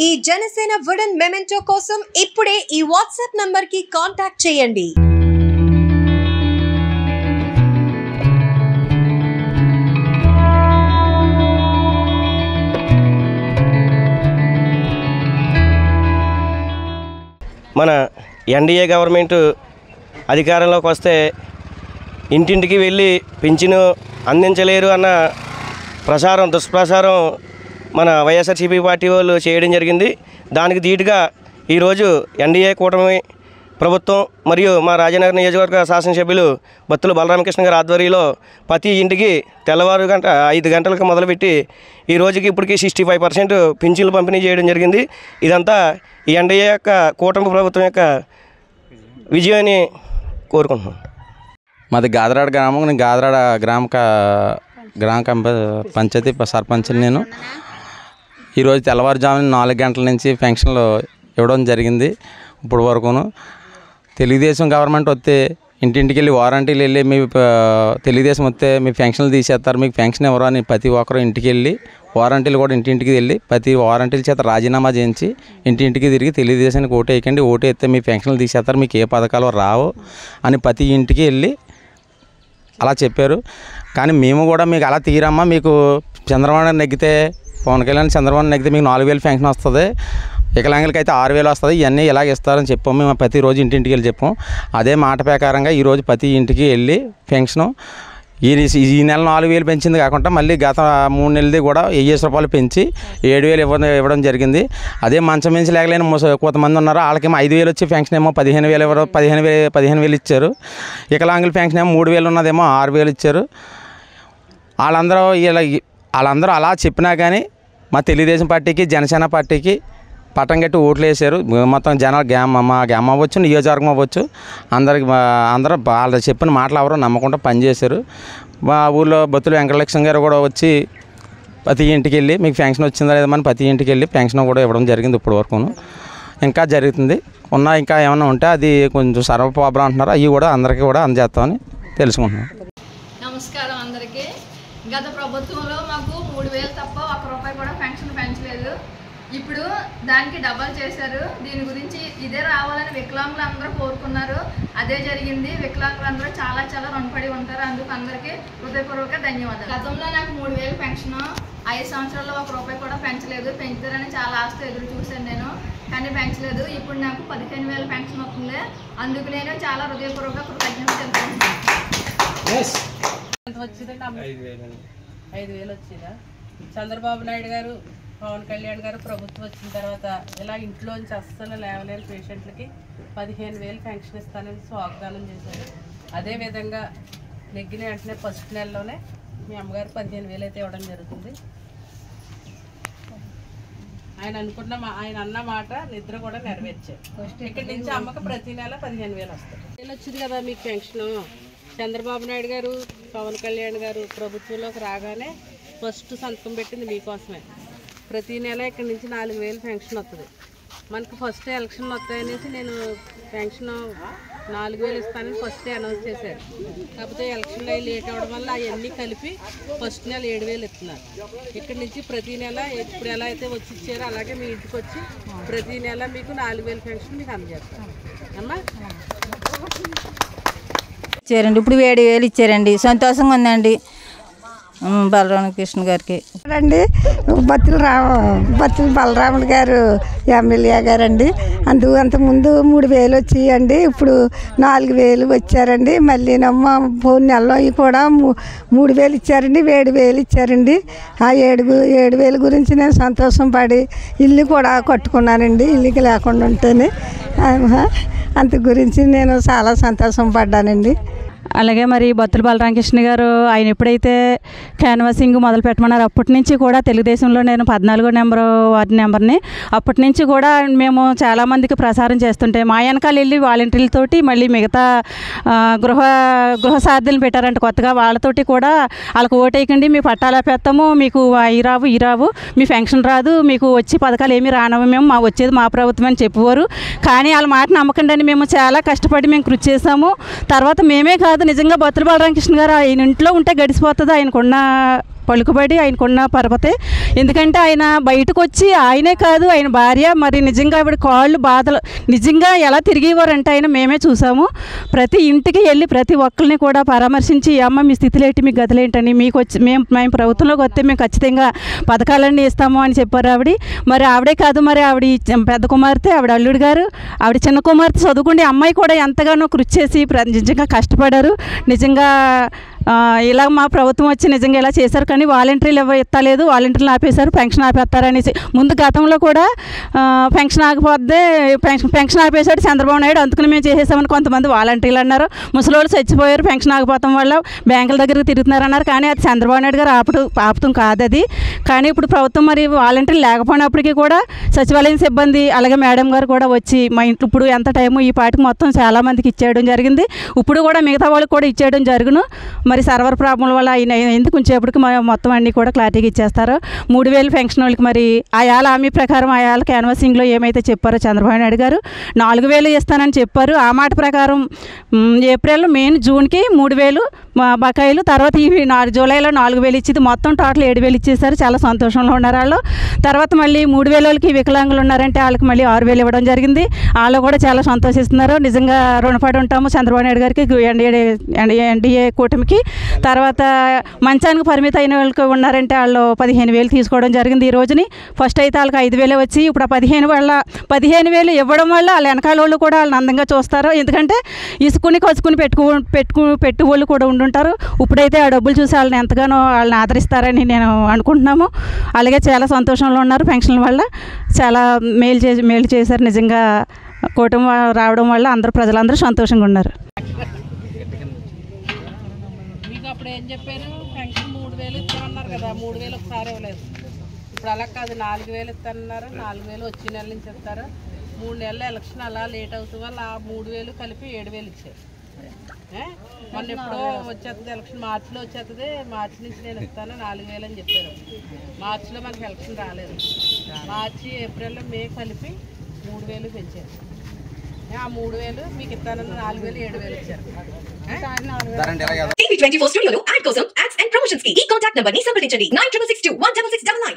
ఈ Janasena wooden memento కోసం ఇప్పుడే ఈ వాట్సాప్ నంబర్ కి కాంటాక్ట్ చేయండి. మన ఎన్డీఏ గవర్నమెంట్ అధికారంలోకి వస్తే ఇంటింటికి వెళ్ళి పింఛను అందించలేరు అన్న దుష్ప్రచారం మన వైఎస్ఆర్సీపీ పార్టీ వాళ్ళు చేయడం జరిగింది. దానికి ధీటుగా ఈరోజు ఎన్డీఏ కూటమి ప్రభుత్వం మరియు మా రాజనగర్ నియోజకవర్గ శాసనసభ్యులు బత్తుల బలరామకృష్ణ గారి ఆధ్వర్యంలో ప్రతి ఇంటికి తెల్లవారు 5 గంటలకు మొదలుపెట్టి ఈ రోజుకి ఇప్పటికి 65% పింఛన్లు పంపిణీ చేయడం జరిగింది. ఇదంతా ఈ ఎన్డీఏ యొక్క కూటమి ప్రభుత్వం యొక్క విజయాన్ని కోరుకుంటున్నాం. మాది గాదరాడ గ్రామం. నేను గాదరాడ గ్రామ పంచాయతీ సర్పంచ్ని. నేను ఈరోజు తెల్లవారుజామున 4 గంటల నుంచి పెన్షన్లు ఇవ్వడం జరిగింది. ఇప్పుడు వరకును తెలుగుదేశం గవర్నమెంట్ వస్తే ఇంటింటికి వెళ్ళి వారంటీలు వెళ్ళి మీ తెలుగుదేశం వస్తే మీ పెన్షన్లు తీసేస్తారు, మీకు పెన్షన్ ఎవరు అని ప్రతి ఒక్కరు ఇంటికి వెళ్ళి వారంటీలు కూడా ఇంటింటికి వెళ్ళి ప్రతి వారంటీల చేత రాజీనామా చేయించి ఇంటింటికి తిరిగి తెలుగుదేశానికి ఓటు వేయకండి, ఓటు వేస్తే మీ పెన్షన్లు తీసేస్తారు, మీకు ఏ పథకాలు రావు అని ప్రతి ఇంటికి వెళ్ళి అలా చెప్పారు. కానీ మేము కూడా మీకు అలా తీరమ్మా, మీకు చంద్రబాబు నెగ్గితే పవన్ కళ్యాణ్ చంద్రబాబు నెగ్గితే మీకు 4000 పెన్షన్ వస్తుంది, వికలాంగులకి అయితే 6000 వస్తుంది, ఇవన్నీ ఇలాగ ఇస్తారని చెప్పాము. మేము ప్రతిరోజు ఇంటింటికి వెళ్ళి చెప్పాం. అదే మాట ప్రకారంగా ఈరోజు ప్రతి ఇంటికి వెళ్ళి పెన్షను ఈ నెల 4000 పెంచింది కాకుండా మళ్ళీ గత 3 నెలది కూడా 1000 రూపాయలు పెంచి 7000 ఇవ్వడం జరిగింది. అదే మంచం మించి లేకలేని కొంతమంది ఉన్నారు, వాళ్ళకేమో 5000 వచ్చి పెన్షన్ ఏమో 15000 ఇచ్చారు. వికలాంగుల పెన్షన్ ఏమో 3000 ఉన్నదేమో 6000 ఇచ్చారు. వాళ్ళందరూ అలా చెప్పినా కానీ మా తెలుగుదేశం పార్టీకి జనసేన పార్టీకి పట్టం కట్టి ఓట్లు వేసారు. మొత్తం జనాలు మా గ్రామం అవ్వచ్చు, నియోజకవర్గం అవ్వచ్చు, అందరూ వాళ్ళు చెప్పిన మాటలు ఎవరో నమ్మకుండా పనిచేశారు. మా ఊళ్ళో బత్తుల వెంకటలక్ష్మి గారు కూడా వచ్చి ప్రతి ఇంటికి వెళ్ళి మీకు పెన్షన్ వచ్చిందా లేదని ప్రతి ఇంటికి వెళ్ళి పెన్షన్ కూడా ఇవ్వడం జరిగింది. ఇప్పుడు వరకును ఇంకా జరుగుతుంది. ఇంకా ఏమైనా ఉంటే అది కొంచెం సర్వ ప్రాబ్లం అంటున్నారు, అవి కూడా అందరికీ కూడా అందజేస్తామని తెలుసుకుంటున్నాం. నమస్కారం అందరికీ. గత ప్రభుత్వంలో మాకు 3000 తప్ప 1 రూపాయి కూడా పెన్షన్ పెంచలేదు. ఇప్పుడు దానికి డబల్ చేశారు. దీని గురించి ఇదే రావాలని వికలాంగులు అందరూ కోరుకున్నారు, అదే జరిగింది. వికలాంగులు అందరూ చాలా రుణపడి ఉంటారు. అందుకు అందరికీ హృదయపూర్వక ధన్యవాదాలు. గతంలో నాకు 3000 పెన్షన్ 5 సంవత్సరాల్లో 1 రూపాయి కూడా పెంచలేదు. పెంచుతారని చాలా ఆశతో ఎదురు చూశాను నేను, కానీ పెంచలేదు. ఇప్పుడు నాకు 15000 పెన్షన్ వస్తుంది. అందుకు నేను చాలా హృదయపూర్వక కృతజ్ఞతలు తెలుపుతున్నాను. 5000 వచ్చిందా? చంద్రబాబు నాయుడు గారు పవన్ కళ్యాణ్ గారు ప్రభుత్వం వచ్చిన తర్వాత ఇలా ఇంట్లోంచి అస్సలు లేవలేని పేషెంట్లకి 15000 పెన్షన్ ఇస్తానని వాగ్దానం చేశారు. అదేవిధంగా నెగ్గిన వెంటనే ఫస్ట్ నెలలోనే మీ అమ్మగారు 15000 అయితే ఇవ్వడం జరుగుతుంది. ఆయన అన్న మాట నిద్ర కూడా నెరవేర్చారు. ఇక్కడి నుంచి అమ్మకు ప్రతి నెల 15000 వస్తాయి. వచ్చింది కదా మీకు పెన్షన్. చంద్రబాబు నాయుడు గారు పవన్ కళ్యాణ్ గారు ప్రభుత్వంలోకి రాగానే ఫస్ట్ సంతకం పెట్టింది మీకోసమే. ప్రతి నెల ఇక్కడి నుంచి 4000 పెన్షన్ వస్తుంది. మనకు ఫస్ట్ ఎలక్షన్లు వస్తాయనేసి నేను పెన్షన్ 4000 ఇస్తానని ఫస్ట్ అనౌన్స్ చేశారు. కాకపోతే ఎలక్షన్లో లేట్ అవ్వడం వల్ల అవన్నీ కలిపి ఫస్ట్ నెల 7000 ఇస్తున్నారు. ఇక్కడి నుంచి ప్రతి నెల ఇప్పుడు ఎలా అయితే వచ్చి ఇచ్చారో అలాగే మీ ఇంటికి వచ్చి ప్రతి నెల మీకు 4000 పెన్షన్ మీకు అందజేస్తారు అమ్మా. ఇచ్చారండి, ఇప్పుడు 7000 ఇచ్చారండి. సంతోషంగా ఉందండి బలరామకృష్ణ గారికి. అండి బత్తుల బలరాముడు గారు ఎమ్మెల్యే గారండి. అంతకుముందు 3000 వచ్చాయండి, ఇప్పుడు 4000 వచ్చారండి. మళ్ళీ నమ్మ 4 నెలలు కూడా 3000 ఇచ్చారండి, 7000 ఇచ్చారండి. ఆ 7000 గురించి నేను సంతోషం పడి ఇల్లు కూడా కట్టుకున్నానండి. ఇల్లుకి లేకుండా ఉంటేనే అంత గురించి నేను చాలా సంతోషం పడ్డానండి. అలాగే మరి బత్తుల బలరామకృష్ణ గారు ఆయన ఎప్పుడైతే క్యాన్వాసింగ్ మొదలు పెట్టమన్నారు అప్పటి నుంచి కూడా తెలుగుదేశంలో నేను 14వ వార్డు నెంబర్ని. అప్పటి నుంచి కూడా మేము చాలామందికి ప్రసారం చేస్తుంటే మా వెనకాల వెళ్ళి వాలంటీర్లతోటి మళ్ళీ మిగతా గృహ సాధ్యులను పెట్టారంటే కొత్తగా, వాళ్ళతోటి కూడా వాళ్ళకి ఓటేయకండి, మీ పట్టాలు పెడతాము, మీకు ఈ రావు మీ పెన్షన్ రాదు, మీకు వచ్చి పథకాలు ఏమీ రానవి, మేము వచ్చేది మా ప్రభుత్వం అని చెప్పేవారు. కానీ వాళ్ళ మాట నమ్మకండి అని మేము చాలా కష్టపడి మేము కృషి చేసాము. తర్వాత మేమే కాదు నిజంగా బత్తుల బలరామకృష్ణ గారు ఆయన ఇంట్లో ఉంటే గడిచిపోతుంది, ఆయనకున్న పలుకుబడి ఆయనకున్న పరపతే. ఎందుకంటే ఆయన బయటకు వచ్చి ఆయనే కాదు ఆయన భార్య మరి నిజంగా ఆవిడ కాళ్ళు బాధలు నిజంగా ఎలా తిరిగేవారంటే ఆయన మేమే చూసాము. ప్రతి ఇంటికి వెళ్ళి ప్రతి ఒక్కరిని కూడా పరామర్శించి అమ్మ మీ స్థితిలో ఏంటి మీ గదులేంటని మీకు వచ్చి మేము ప్రభుత్వంలోకి వస్తే మేము ఖచ్చితంగా పథకాలన్నీ ఇస్తాము అని చెప్పారు ఆవిడ. మరి ఆవిడే కాదు మరి ఆవిడ పెద్ద కుమార్తె ఆవిడ అల్లుడు గారు ఆవిడ చిన్న కుమార్తె చదువుకుంటే అమ్మాయి కూడా ఎంతగానో కృషి చేసి నిజంగా కష్టపడారు. నిజంగా ఇలా మా ప్రభుత్వం వచ్చి నిజంగా ఇలా చేశారు. కానీ వాలంటీర్లు ఇవ్వలేదు, వాలంటీర్లు ఆపేశారు, పెన్షన్ ఆపేస్తారనేసి. ముందు గతంలో కూడా పెన్షన్ ఆగిపోద్దే పెన్షన్ ఆపేశాడు చంద్రబాబు నాయుడు, అందుకని మేము చేసేసామని కొంతమంది వాలంటీర్లు అన్నారు. ముసలోళ్ళు చచ్చిపోయారు పెన్షన్ ఆగిపోవడం వల్ల, బ్యాంకుల దగ్గరికి తిరుగుతున్నారన్నారు. కానీ అది చంద్రబాబు నాయుడు గారు ఆపుతం కాదు అది. కానీ ఇప్పుడు ప్రభుత్వం మరి వాలంటీర్లు లేకపోయినప్పటికీ కూడా సచివాలయం సిబ్బంది అలాగే మేడం గారు కూడా వచ్చి మా ఇంట్లో ఇప్పుడు ఎంత టైము ఈ పాటికి మొత్తం చాలామందికి ఇచ్చేయడం జరిగింది. ఇప్పుడు కూడా మిగతా వాళ్ళకి కూడా ఇచ్చేయడం జరుగును. మరి సర్వర్ ప్రాబ్లం వల్ల ఆయన ఎందుకు ఉంచేప్పటికి మొత్తం అన్నీ కూడా క్లారిటీగా ఇచ్చేస్తారు. 3000 పెన్షన్ వాళ్ళకి మరి ఆయాల హామీ ప్రకారం ఆయాల క్యాన్వాసింగ్లో ఏమైతే చెప్పారో చంద్రబాబు నాయుడు గారు 4000 ఇస్తానని చెప్పారు. ఆ మాట ప్రకారం ఏప్రిల్, మే, జూన్కి 3000 బకాయిలు, తర్వాత ఇవి జూలైలో 4000 ఇచ్చింది, మొత్తం టోటల్ 7000 ఇచ్చేసారు. చాలా సంతోషంలో ఉన్నారు వాళ్ళు. తర్వాత మళ్ళీ 3000 వాళ్ళకి వికలాంగులు ఉన్నారంటే వాళ్ళకి మళ్ళీ 6000 ఇవ్వడం జరిగింది. వాళ్ళు కూడా చాలా సంతోషిస్తున్నారు. నిజంగా రుణపడి ఉంటాము చంద్రబాబు నాయుడు గారికి, ఎన్డీఏ కూటమికి. తర్వాత మంచానికి పరిమితం అయిన వాళ్ళకి ఉన్నారంటే వాళ్ళు 15000 తీసుకోవడం జరిగింది ఈ రోజుని. ఫస్ట్ అయితే వాళ్ళకి 5000 వచ్చి ఇప్పుడు ఆ 15000 ఇవ్వడం వల్ల వాళ్ళ వెనకాల వాళ్ళు కూడా వాళ్ళని అందంగా చూస్తారు. ఎందుకంటే ఇసుకుని కసుకుని పెట్టు వాళ్ళు కూడా ఉండుంటారు. ఇప్పుడైతే ఆ డబ్బులు చూసి వాళ్ళని ఎంతగానో వాళ్ళని ఆదరిస్తారని నేను అనుకుంటున్నాము. అలాగే చాలా సంతోషంలో ఉన్నారు. పెన్షన్ల వల్ల చాలా మేలు చేశారు. నిజంగా కూటమి రావడం వల్ల ప్రజలందరూ సంతోషంగా ఉన్నారు. మీకు అప్పుడు ఏం చెప్పారు, పెన్షన్ 3000 ఇస్తామన్నారు కదా, 3000 ఒకసారి ఇవ్వలేదు. ఇప్పుడు అలా కాదు 4000 ఇస్తానన్నారు. 4000 వచ్చే నెల నుంచి ఇస్తారు. 3 నెలల ఎలక్షన్ అలా లేట్ అవుతుంది వల్ల ఆ 3000 కలిపి 7000 ఇచ్చారు. మొన్న ఎప్పుడో వచ్చేస్తుంది ఎలక్షన్, మార్చిలో వచ్చేస్తుంది. మార్చి నుంచి నేను ఇస్తాను 4000 అని చెప్పారు. మార్చిలో మనకి ఎలక్షన్ రాలేదు. మార్చి, ఏప్రిల్, మే కలిపి 3000 పెంచారు. ఆ 3000 మీకు ఇస్తానన్న 4000 7000 ఇచ్చారు. TV24 స్టూడియోలో యాడ్ కోసం యాడ్స్ అండ్ ప్రమోషన్స్ కి ఈ కాంటాక్ట్ నంబర్ ని సంప్రదించండి 9662 16699.